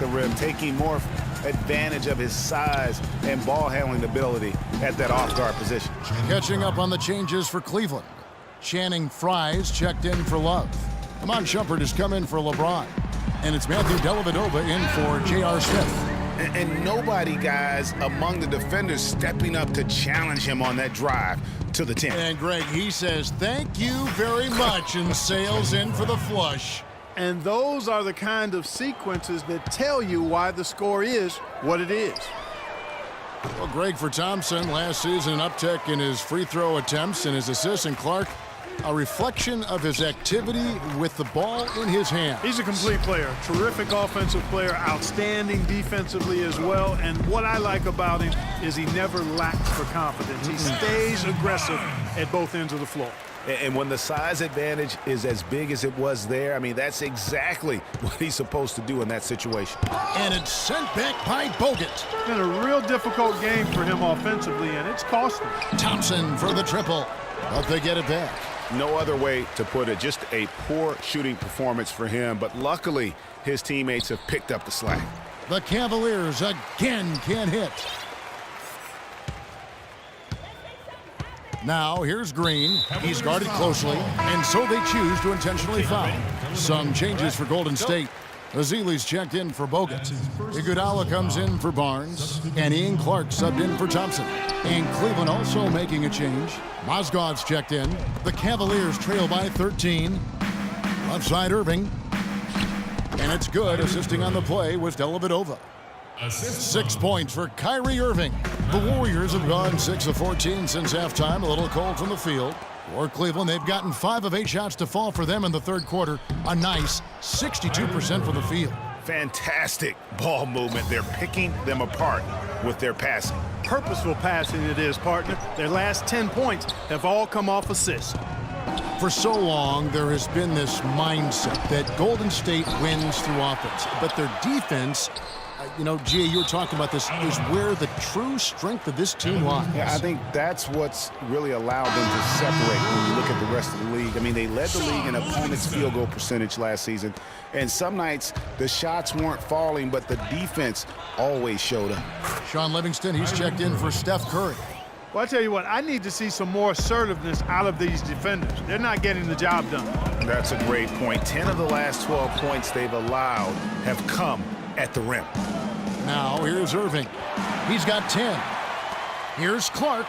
rim, taking more advantage of his size and ball handling ability at that off-guard position. Catching up on the changes for Cleveland. Channing Frye's checked in for Love. Iman Shumpert has come in for LeBron. And it's Matthew Dellavedova in for J.R. Smith. And nobody, guys, among the defenders stepping up to challenge him on that drive to the 10. And Greg, he says, thank you very much, and sails in for the flush. And those are the kind of sequences that tell you why the score is what it is. Well, Greg, for Thompson, last season an uptick in his free throw attempts and his assists, and Clark, a reflection of his activity with the ball in his hand. He's a complete player, terrific offensive player, outstanding defensively as well. And what I like about him is he never lacks for confidence. He stays aggressive at both ends of the floor. And when the size advantage is as big as it was there, I mean, that's exactly what he's supposed to do in that situation. And it's sent back by Bogut. It's been a real difficult game for him offensively, and it's cost him. Thompson for the triple, but they get it back. No other way to put it, just a poor shooting performance for him, but luckily his teammates have picked up the slack. The Cavaliers again can't hit. Now here's Green. He's guarded closely, and so they choose to intentionally foul. Some changes for Golden State. Azili's checked in for Bogut. Iguodala comes in for Barnes, and Ian Clark subbed in for Thompson. And Cleveland also making a change. Mozgov's checked in. The Cavaliers trail by 13. Left side Irving. And it's good. Assisting on the play was Dellavedova. 6 points for Kyrie Irving. The Warriors have gone 6 of 14 since halftime. A little cold from the field. For Cleveland, they've gotten 5 of 8 shots to fall for them in the third quarter. A nice 62% from the field. Fantastic ball movement. They're picking them apart with their passing. Purposeful passing it is, partner. Their last 10 points have all come off assists. For so long, there has been this mindset that Golden State wins through offense, but their defense, you know, Gia, you were talking about this, is where the true strength of this team lies. Yeah, I think that's what's really allowed them to separate when you look at the rest of the league. I mean, they led the league in opponents' field goal percentage last season, and some nights the shots weren't falling, but the defense always showed up. Sean Livingston, he's checked in for Steph Curry. Well, I tell you what, I need to see some more assertiveness out of these defenders. They're not getting the job done. That's a great point. 10 of the last 12 points they've allowed have come at the rim. Now here's Irving. He's got 10. Here's Clark,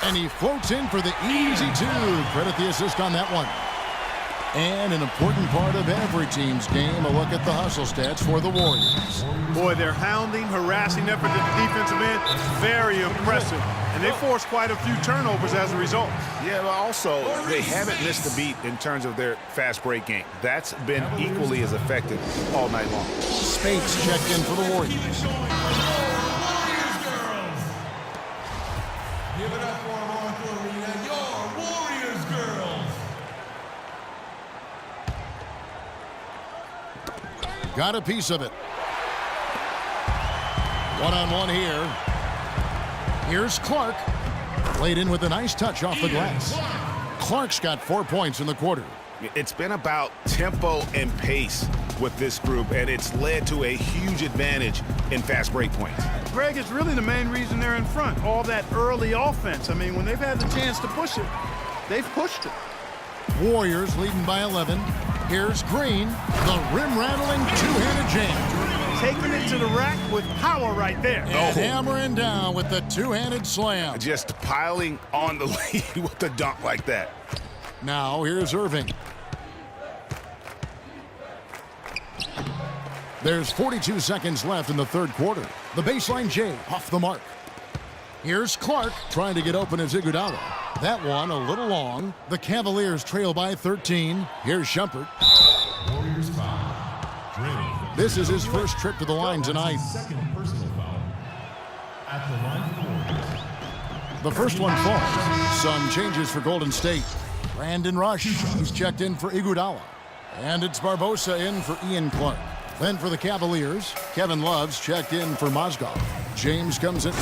and he floats in for the easy 2. Credit the assist on that one. And an important part of every team's game, a look at the hustle stats for the Warriors. Boy, their hounding, harassing effort at the defensive end, very impressive. And they forced quite a few turnovers as a result. Yeah, but also, they haven't missed a beat in terms of their fast break game. That's been equally as effective all night long. Spates checked in for the Warriors. Give it up for Martha Arena, your Warriors girls. Got a piece of it. One-on-one here. Here's Clark. Played in with a nice touch off the glass. Clark's got 4 points in the quarter. It's been about tempo and pace with this group, and it's led to a huge advantage in fast break points. Greg, it's really the main reason they're in front. All that early offense. I mean, when they've had the chance to push it, they've pushed it. Warriors leading by 11. Here's Green. The rim-rattling two-handed jam. Taking it to the rack with power right there. And hammering down with the two-handed slam. Just piling on the lead with a dunk like that. Now here's Irving. There's 42 seconds left in the third quarter. The baseline J off the mark. Here's Clark trying to get open as Iguodala. That one a little long. The Cavaliers trail by 13. Here's Shumpert. Warriors foul. This is his first trip to the line tonight. Second personal foul at the line for the Warriors. The first one falls. Some changes for Golden State. Brandon Rush, he's checked in for Iguodala. And it's Barbosa in for Ian Clark. Then for the Cavaliers, Kevin Love's checked in for Mozgov. James comes in.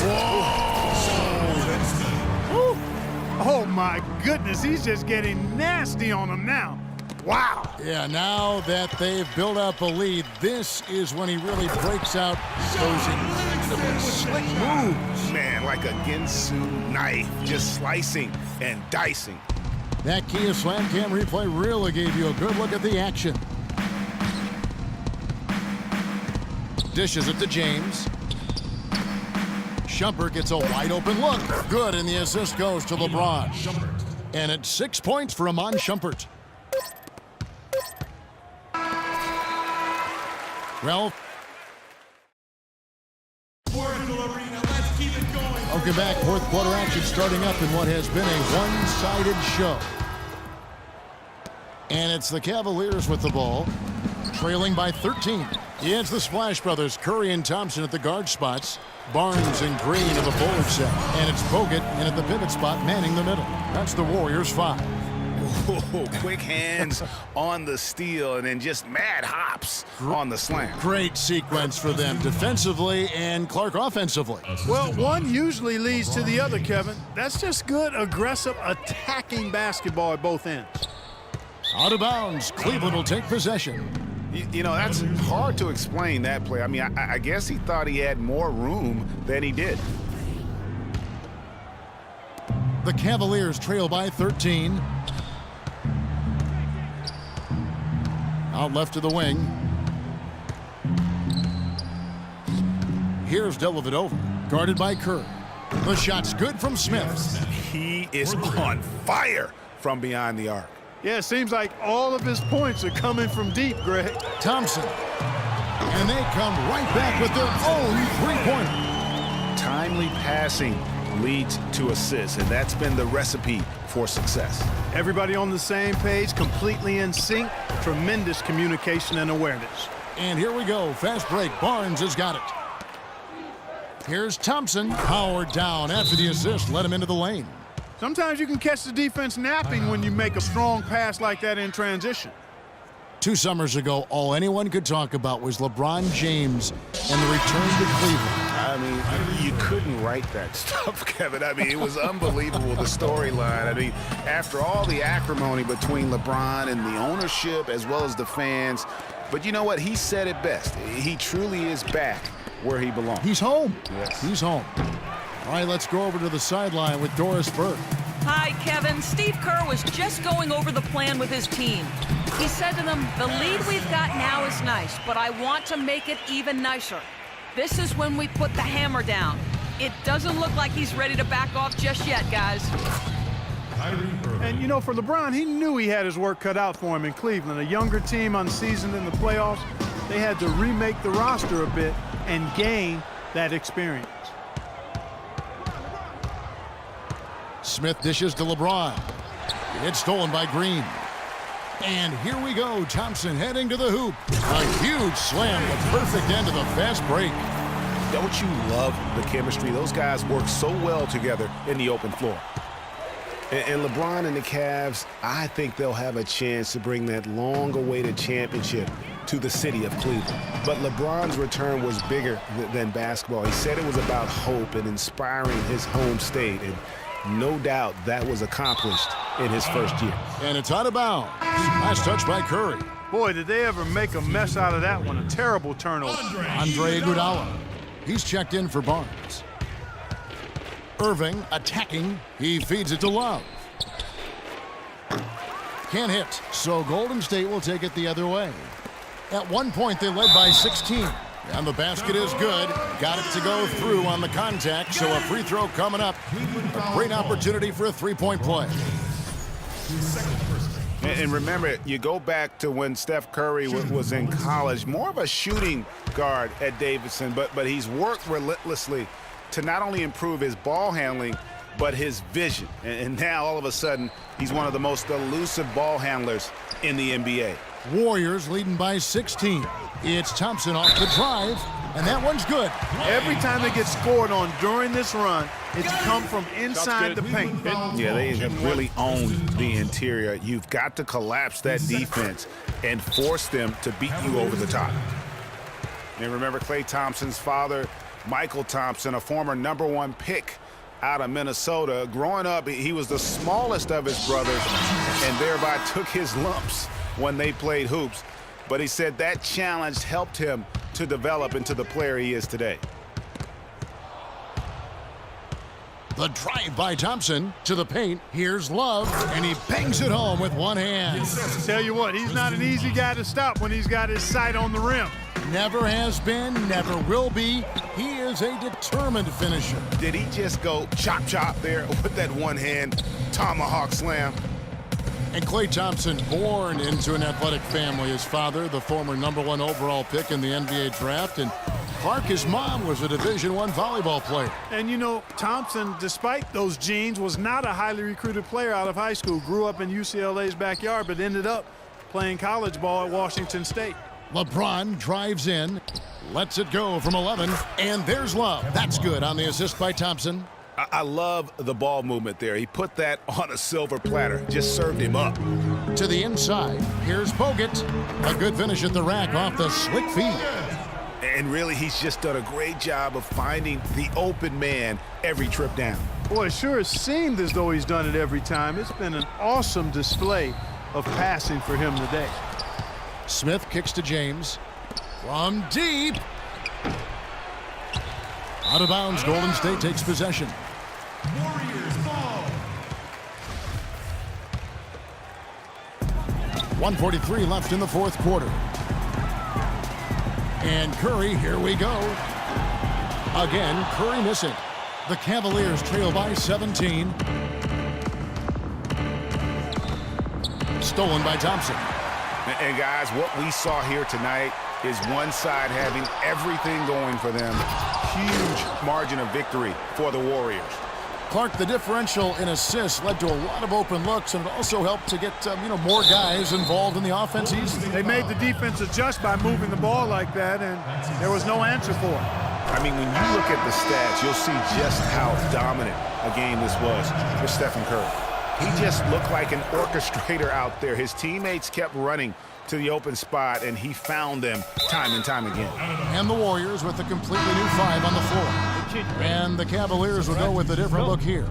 Oh, my goodness. He's just getting nasty on him now. Wow. Yeah, now that they've built up a lead, this is when he really breaks out those incredible slick moves. Man, like a Ginsu knife, just slicing and dicing. That Kia Slam Cam replay really gave you a good look at the action. Dishes it to James. Shumpert gets a wide open look. Good, and the assist goes to LeBron. And it's 6 points for Iman Shumpert. Well, welcome back. Fourth quarter action starting up in what has been a one-sided show. And it's the Cavaliers with the ball, trailing by 13. It's the Splash Brothers, Curry and Thompson at the guard spots. Barnes and Green in the forward set. And it's Bogut in at the pivot spot, manning the middle. That's the Warriors 5. Whoa, quick hands on the steal and then just mad hops on the slam. Great sequence for them defensively and Clark offensively. Well, one usually leads to the other, Kevin. That's just good, aggressive, attacking basketball at both ends. Out of bounds, Cleveland will take possession. You know, that's hard to explain, that play. I mean, I guess he thought he had more room than he did. The Cavaliers trail by 13. Out left to the wing. Here's Dellavedova, guarded by Kerr. The shot's good from Smith. He is on fire from beyond the arc. Yeah, it seems like all of his points are coming from deep, Greg. Thompson. And they come right back with their own three-pointer. Timely passing leads to assists, and that's been the recipe for success. Everybody on the same page, completely in sync, tremendous communication and awareness. And here we go, fast break. Barnes has got it. Here's Thompson, powered down after the assist, let him into the lane. Sometimes you can catch the defense napping when you make a strong pass like that in transition. 2 summers ago, all anyone could talk about was LeBron James and the return to Cleveland. I mean, you couldn't write that stuff, Kevin. I mean, it was unbelievable, the storyline. I mean, after all the acrimony between LeBron and the ownership as well as the fans, but you know what? He said it best. He truly is back where he belongs. He's home. Yes. He's home. All right, let's go over to the sideline with Doris Burke. Hi, Kevin. Steve Kerr was just going over the plan with his team. He said to them, the lead we've got now is nice, but I want to make it even nicer. This is when we put the hammer down. It doesn't look like he's ready to back off just yet, guys. And, you know, for LeBron, he knew he had his work cut out for him in Cleveland. A younger team unseasoned in the playoffs. They had to remake the roster a bit and gain that experience. Smith dishes to LeBron. It's stolen by Green. And here we go. Thompson heading to the hoop. A huge slam, the perfect end of the fast break. Don't you love the chemistry? Those guys work so well together in the open floor. And LeBron and the Cavs, I think they'll have a chance to bring that long-awaited championship to the city of Cleveland. But LeBron's return was bigger than basketball. He said it was about hope and inspiring his home state. And no doubt that was accomplished in his first year. And it's out of bounds. Nice touch by Curry. Boy, did they ever make a mess out of that one. A terrible turnover. Andre Iguodala. He's checked in for Barnes. Irving attacking. He feeds it to Love. Can't hit, so Golden State will take it the other way. At one point, they led by 16. And the basket is good. Got it to go through on the contact, so a free throw coming up. A great opportunity for a three-point play. And remember, you go back to when Steph Curry was in college, more of a shooting guard at Davidson, but he's worked relentlessly to not only improve his ball handling, but his vision. And now, all of a sudden, he's one of the most elusive ball handlers in the NBA. Warriors leading by 16. It's Thompson off the drive, and that one's good. Every time they get scored on during this run, it's come from inside the paint. Yeah, they have really owned the interior. You've got to collapse that defense and force them to beat you over the top. And remember Klay Thompson's father, Michael Thompson, a former #1 pick out of Minnesota. Growing up, he was the smallest of his brothers and thereby took his lumps when they played hoops. But he said that challenge helped him to develop into the player he is today. The drive by Thompson to the paint. Here's Love, and he bangs it home with one hand. Tell you what, he's not an easy guy to stop when he's got his sight on the rim. Never has been, never will be. He is a determined finisher. Did he just go chop chop there with that one hand tomahawk slam? And Klay Thompson, born into an athletic family. His father, the former #1 overall pick in the NBA draft, and Clark, his mom, was a Division I volleyball player. And you know, Thompson, despite those genes, was not a highly recruited player out of high school. Grew up in UCLA's backyard, but ended up playing college ball at Washington State. LeBron drives in, lets it go from 11, and there's Love. That's good on the assist by Thompson. I love the ball movement there. He put that on a silver platter, just served him up. To the inside, here's Bogut. A good finish at the rack off the slick feed. And really, he's just done a great job of finding the open man every trip down. Boy, it sure has seemed as though he's done it every time. It's been an awesome display of passing for him today. Smith kicks to James. From deep. Out of bounds, Golden State takes possession. Warriors ball. 1:43 left in the fourth quarter. And Curry, here we go. Again, Curry missing. The Cavaliers trail by 17. Stolen by Thompson. And guys, what we saw here tonight is one side having everything going for them. Huge margin of victory for the Warriors. Clark, the differential in assists led to a lot of open looks, and it also helped to get more guys involved in the offense easily. They made the defense adjust by moving the ball like that, and there was no answer for it. I mean, when you look at the stats, you'll see just how dominant a game this was for Stephen Curry. He just looked like an orchestrator out there. His teammates kept running to the open spot, and he found them time and time again. And the Warriors with a completely new 5 on the floor. And the Cavaliers will go with a different look here.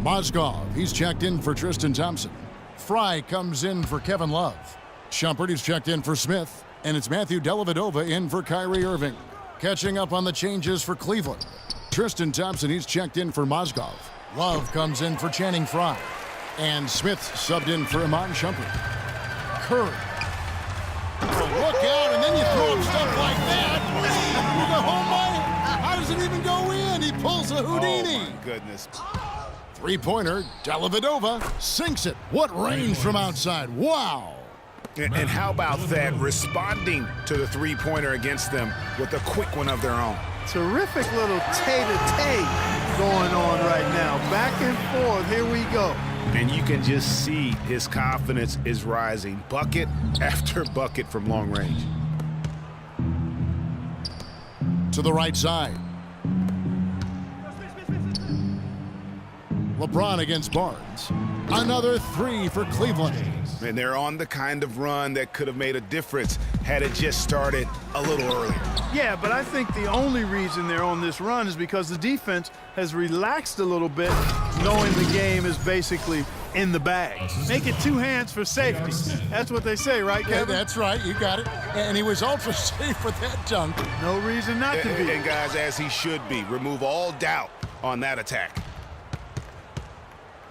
Mozgov, he's checked in for Tristan Thompson. Fry comes in for Kevin Love. Shumpert, he's checked in for Smith. And it's Matthew Dellavedova in for Kyrie Irving. Catching up on the changes for Cleveland. Tristan Thompson, he's checked in for Mozgov. Love comes in for Channing Frye. And Smith subbed in for Iman Shumpert. Curry. Look out, and then you throw him stuff like that. Oh my, how does it even go in? He pulls a Houdini. Oh my goodness. Three-pointer, Dellavedova sinks it. What range from outside? Wow. And how about that, responding to the three-pointer against them with a quick one of their own. Terrific little tay-to-tay going on right now. Back and forth, here we go. And you can just see his confidence is rising. Bucket after bucket from long range. To the right side. LeBron against Barnes. Another 3 for Cleveland. And they're on the kind of run that could have made a difference had it just started a little earlier. Yeah, but I think the only reason they're on this run is because the defense has relaxed a little bit, knowing the game is basically in the bag. Make it 2 hands for safety. That's what they say, right, Kevin? Yeah, that's right. You got it. And he was ultra safe with that dunk. No reason not to be. And guys, as he should be, remove all doubt on that attack.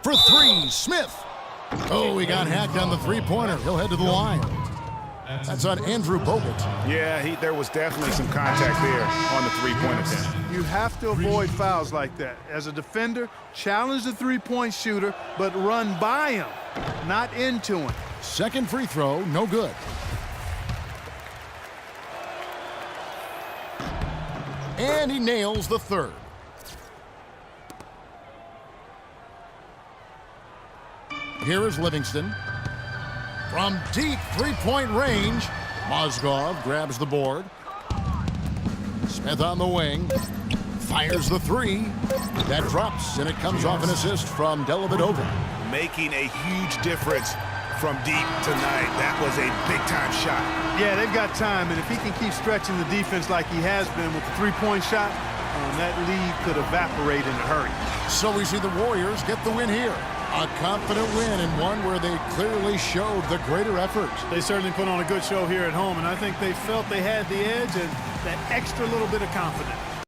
For 3, Smith. Oh, he got hacked on the three-pointer. He'll head to the line. That's on Andrew Bogut. Yeah, there was definitely some contact there on the three-point attempt. You have to avoid fouls like that. As a defender, challenge the three-point shooter, but run by him, not into him. Second free throw, no good. And he nails the third. Here is Livingston. From deep three-point range, Mozgov grabs the board. Smith on the wing. Fires the 3. That drops, and it comes off an assist from Dellavedova. Making a huge difference from deep tonight. That was a big-time shot. Yeah, they've got time, and if he can keep stretching the defense like he has been with the three-point shot, that lead could evaporate in a hurry. So we see the Warriors get the win here. A confident win and one where they clearly showed the greater effort. They certainly put on a good show here at home, and I think they felt they had the edge and that extra little bit of confidence.